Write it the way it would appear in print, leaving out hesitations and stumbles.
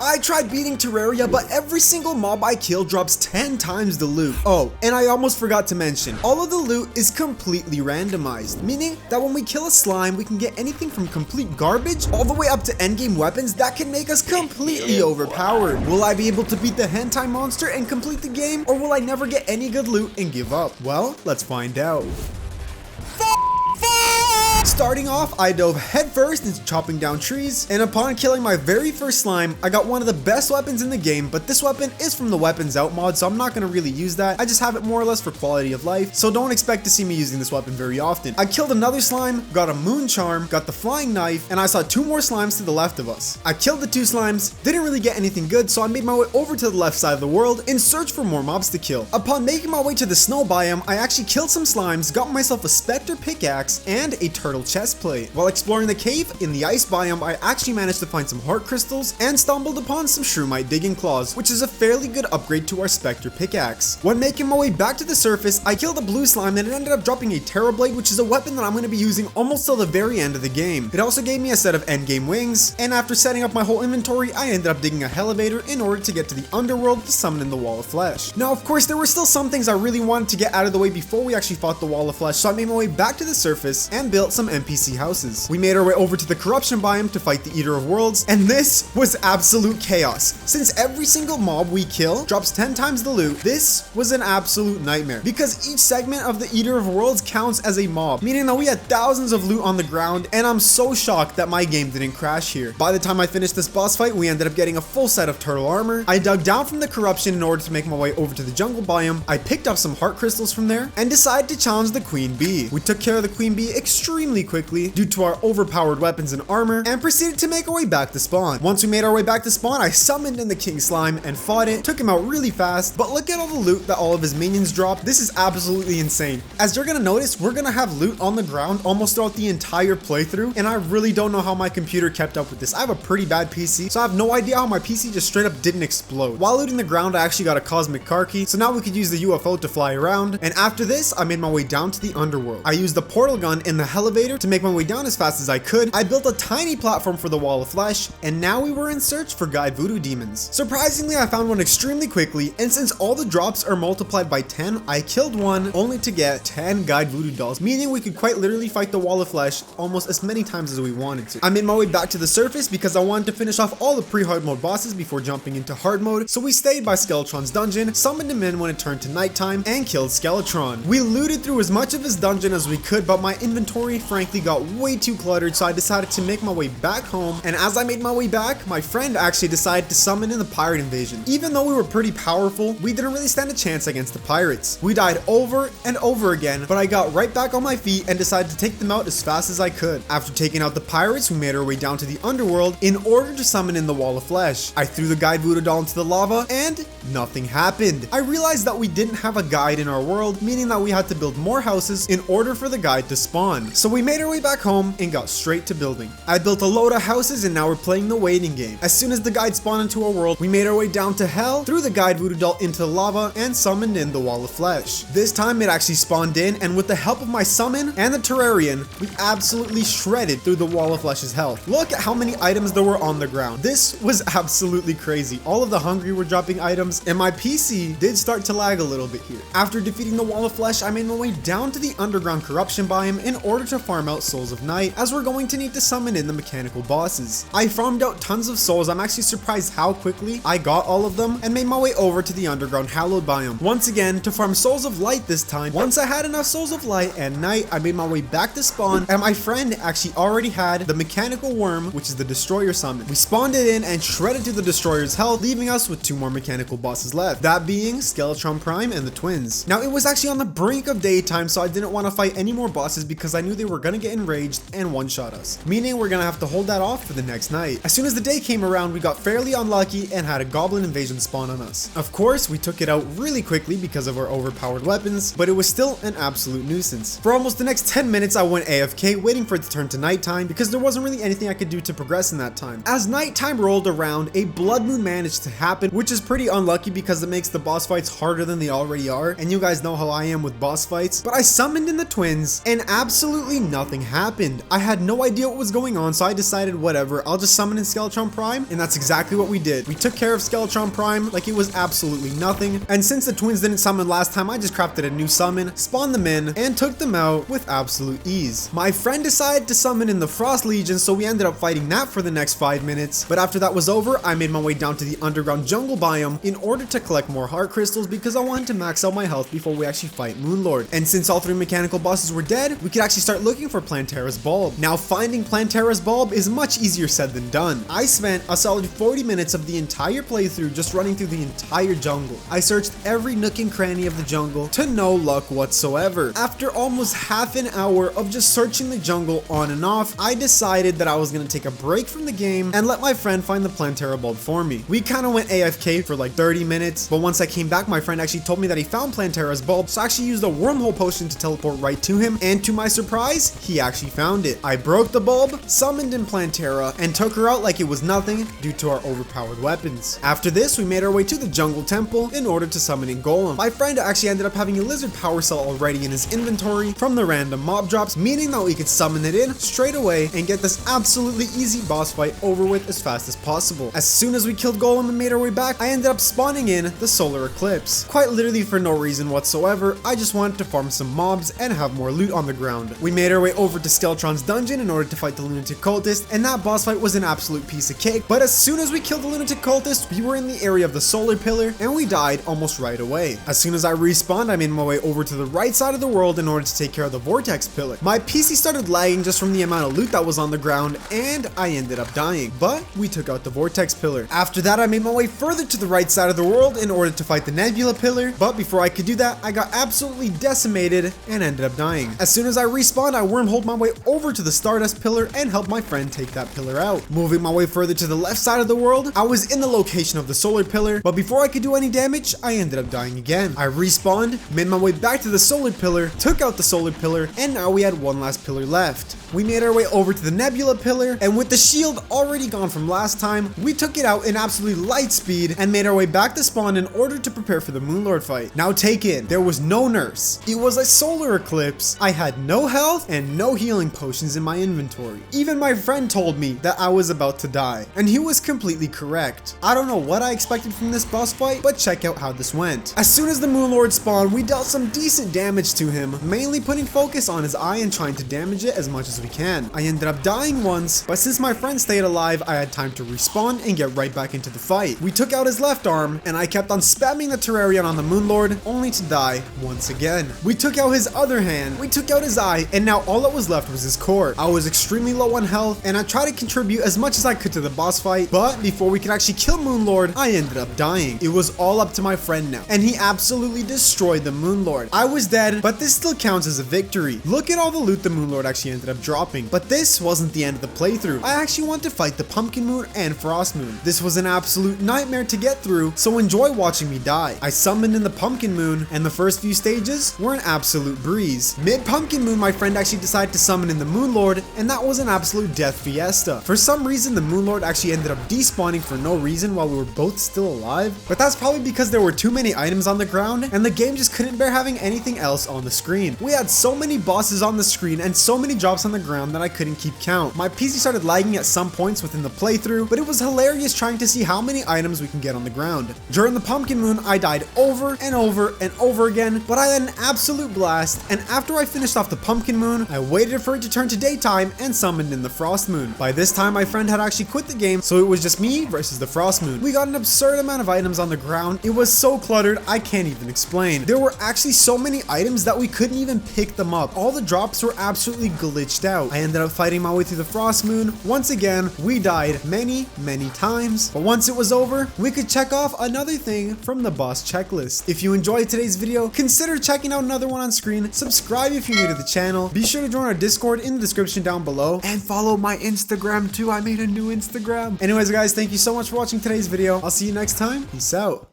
I tried beating Terraria, but every single mob I kill drops 10 times the loot. Oh, and I almost forgot to mention, all of the loot is completely randomized, meaning that when we kill a slime, we can get anything from complete garbage all the way up to endgame weapons that can make us completely overpowered. Will I be able to beat the hentai monster and complete the game, or will I never get any good loot and give up? Well, let's find out. Starting off, I dove headfirst into chopping down trees, and upon killing my very first slime, I got one of the best weapons in the game, but this weapon is from the Weapons Out mod, so I'm not going to really use that. I just have it more or less for quality of life, so don't expect to see me using this weapon very often. I killed another slime, got a moon charm, got the flying knife, and I saw 2 more slimes to the left of us. I killed the 2 slimes, didn't really get anything good, so I made my way over to the left side of the world in search for more mobs to kill. Upon making my way to the snow biome, I actually killed some slimes, got myself a specter pickaxe, and a turtle chest plate. While exploring the cave in the ice biome, I actually managed to find some heart crystals and stumbled upon some shroomite digging claws, which is a fairly good upgrade to our specter pickaxe. When making my way back to the surface, I killed a blue slime and it ended up dropping a Terra blade, which is a weapon that I'm going to be using almost till the very end of the game. It also gave me a set of endgame wings, and after setting up my whole inventory, I ended up digging a elevator in order to get to the underworld to summon in the Wall of Flesh. Now, of course, there were still some things I really wanted to get out of the way before we actually fought the Wall of Flesh, so I made my way back to the surface and built some NPC houses. We made our way over to the corruption biome to fight the Eater of Worlds, and this was absolute chaos. Since every single mob we kill drops 10 times the loot, this was an absolute nightmare, because each segment of the Eater of Worlds counts as a mob, meaning that we had thousands of loot on the ground, and I'm so shocked that my game didn't crash here. By the time I finished this boss fight, we ended up getting a full set of turtle armor. I dug down from the corruption in order to make my way over to the jungle biome. I picked up some heart crystals from there and decided to challenge the Queen Bee. We took care of the Queen Bee extremely quickly due to our overpowered weapons and armor, and proceeded to make our way back to spawn. Once we made our way back to spawn, I summoned in the king slime and fought it, took him out really fast, but look at all the loot that all of his minions dropped. This is absolutely insane. As you're gonna notice, we're gonna have loot on the ground almost throughout the entire playthrough, and I really don't know how my computer kept up with this. I have a pretty bad PC, so I have no idea how my PC just straight up didn't explode. While looting the ground, I actually got a cosmic car key, so now we could use the UFO to fly around, and after this, I made my way down to the underworld. I used the portal gun in the elevator to make my way down as fast as I could. I built a tiny platform for the Wall of Flesh, and now we were in search for guide voodoo demons. Surprisingly, I found one extremely quickly, and since all the drops are multiplied by 10, I killed one only to get 10 guide voodoo dolls, meaning we could quite literally fight the Wall of Flesh almost as many times as we wanted to. I made my way back to the surface because I wanted to finish off all the pre-hard mode bosses before jumping into hard mode, so we stayed by Skeletron's dungeon, summoned him in when it turned to nighttime, and killed Skeletron. We looted through as much of his dungeon as we could, but my inventory frankly got way too cluttered, so I decided to make my way back home, and as I made my way back, my friend actually decided to summon in the pirate invasion. Even though we were pretty powerful, we didn't really stand a chance against the pirates. We died over and over again, but I got right back on my feet and decided to take them out as fast as I could. After taking out the pirates, we made our way down to the underworld in order to summon in the Wall of Flesh. I threw the guide voodoo doll into the lava, and nothing happened. I realized that we didn't have a guide in our world, meaning that we had to build more houses in order for the guide to spawn. So we made our way back home and got straight to building. I built a load of houses, and now we're playing the waiting game. As soon as the guide spawned into our world, we made our way down to hell, threw the guide voodoo doll into the lava, and summoned in the Wall of Flesh. This time it actually spawned in, and with the help of my summon and the Terrarian, we absolutely shredded through the Wall of Flesh's health. Look at how many items there were on the ground. This was absolutely crazy. All of the hungry were dropping items, and my PC did start to lag a little bit here. After defeating the Wall of Flesh, I made my way down to the underground corruption biome in order to farm out Souls of Night, as we're going to need to summon in the mechanical bosses. I farmed out tons of souls. I'm actually surprised how quickly I got all of them, and made my way over to the underground hallowed biome once again to farm Souls of Light this time. Once I had enough Souls of Light and Night, I made my way back to spawn, and my friend actually already had the mechanical worm, which is the destroyer summon. We spawned it in and shredded through the destroyer's health, leaving us with 2 more mechanical bosses left, that being Skeletron Prime and the twins. Now, it was actually on the brink of daytime, so I didn't want to fight any more bosses because I knew they were gonna get enraged and one-shot us, meaning we're gonna have to hold that off for the next night. As soon as the day came around, we got fairly unlucky and had a goblin invasion spawn on us. Of course, we took it out really quickly because of our overpowered weapons, but it was still an absolute nuisance. For almost the next 10 minutes, I went AFK waiting for it to turn to nighttime because there wasn't really anything I could do to progress in that time. As nighttime rolled around, a blood moon managed to happen, which is pretty unlucky because it makes the boss fights harder than they already are, and you guys know how I am with boss fights. But I summoned in the twins, and absolutely nothing happened. I had no idea what was going on, so I decided whatever, I'll just summon in Skeletron Prime, and that's exactly what we did. We took care of Skeletron Prime like it was absolutely nothing, and since the twins didn't summon last time, I just crafted a new summon, spawned them in, and took them out with absolute ease. My friend decided to summon in the Frost Legion, so we ended up fighting that for the next 5 minutes, but after that was over, I made my way down to the underground jungle biome in order to collect more heart crystals because I wanted to max out my health before we actually fight Moonlord. And since all 3 mechanical bosses were dead, we could actually start looking for Plantera's bulb. Now finding Plantera's bulb is much easier said than done. I spent a solid 40 minutes of the entire playthrough just running through the entire jungle. I searched every nook and cranny of the jungle to no luck whatsoever. After almost half an hour of just searching the jungle on and off, I decided that I was gonna take a break from the game and let my friend find the Plantera bulb for me. We kind of went AFK for like 30 minutes, but once I came back, my friend actually told me that he found Plantera's bulb, so I actually used a wormhole potion to teleport right to him, and to my surprise, he actually found it. I broke the bulb, summoned in Plantera, and took her out like it was nothing due to our overpowered weapons. After this, we made our way to the jungle temple in order to summon in Golem. My friend actually ended up having a lizard power cell already in his inventory from the random mob drops, meaning that we could summon it in straight away and get this absolutely easy boss fight over with as fast as possible. As soon as we killed Golem and made our way back, I ended up spawning in the solar eclipse. Quite literally for no reason whatsoever, I just wanted to farm some mobs and have more loot on the ground. We made our way over to Skeletron's dungeon in order to fight the lunatic cultist, and that boss fight was an absolute piece of cake, but as soon as we killed the lunatic cultist, we were in the area of the solar pillar and we died almost right away. As soon as I respawned, I made my way over to the right side of the world in order to take care of the vortex pillar. My PC started lagging just from the amount of loot that was on the ground, and I ended up dying, but we took out the vortex pillar. After that, I made my way further to the right side of the world in order to fight the nebula pillar, but before I could do that, I got absolutely decimated and ended up dying. As soon as I respawned, I wormholed my way over to the stardust pillar and helped my friend take that pillar out. Moving my way further to the left side of the world, I was in the location of the solar pillar, but before I could do any damage, I ended up dying again. I respawned, made my way back to the solar pillar, took out the solar pillar, and now we had one last pillar left. We made our way over to the nebula pillar, and with the shield already gone from last time, we took it out in absolutely light speed and made our way back to spawn in order to prepare for the Moonlord fight. Now take in, there was no nurse. It was a solar eclipse. I had no health and no healing potions in my inventory. Even my friend told me that I was about to die, and he was completely correct. I don't know what I expected from this boss fight, but check out how this went. As soon as the Moonlord spawned, we dealt some decent damage to him, mainly putting focus on his eye and trying to damage it as much as we can. I ended up dying once, but since my friend stayed alive, I had time to respawn and get right back into the fight. We took out his left arm, and I kept on spamming the Terraria on the Moonlord, only to die once again. We took out his other hand, we took out his eye, and now all that was left was his core. I was extremely low on health, and I tried to contribute as much as I could to the boss fight, but before we could actually kill Moonlord, I ended up dying. It was all up to my friend now, and he absolutely destroyed the Moonlord. I was dead, but this still counts as a victory. Look at all the loot the Moonlord actually ended up dropping. But this wasn't the end of the playthrough. I actually want to fight the Pumpkin Moon and Frost Moon. This was an absolute nightmare to get through, so enjoy watching me die. I summoned in the Pumpkin Moon, and the first few stages were an absolute breeze. Mid Pumpkin Moon, my friend actually decided to summon in the Moonlord, and that was an absolute death fiesta. For some reason, the Moonlord actually ended up despawning for no reason while we were both still alive, but that's probably because there were too many items on the ground, and the game just couldn't bear having anything else on the screen. We had so many bosses on the screen and so many drops on the ground that I couldn't keep count. My PC started lagging at some points within the playthrough, but it was hilarious trying to see how many items we can get on the ground. During the Pumpkin Moon, I died over and over and over again, but I had an absolute blast, and after I finished off the Pumpkin Moon, I waited for it to turn to daytime and summoned in the Frost Moon. By this time, my friend had actually quit the game, so it was just me versus the Frost Moon. We got an absurd amount of items on the ground. It was so cluttered, I can't even explain. There were actually so many items that we couldn't even pick them up. All the drops were absolutely glitched out. I ended up fighting my way through the Frost Moon. Once again, we died many times, but once it was over, we could check off another thing from the boss checklist. If you enjoyed today's video, consider checking out another one on screen. Subscribe if you're new to the channel. Be sure to join our Discord in the description down below, and follow my Instagram too. I made a new Instagram. Anyways guys, thank you so much for watching today's video. I'll see you next time. Peace out.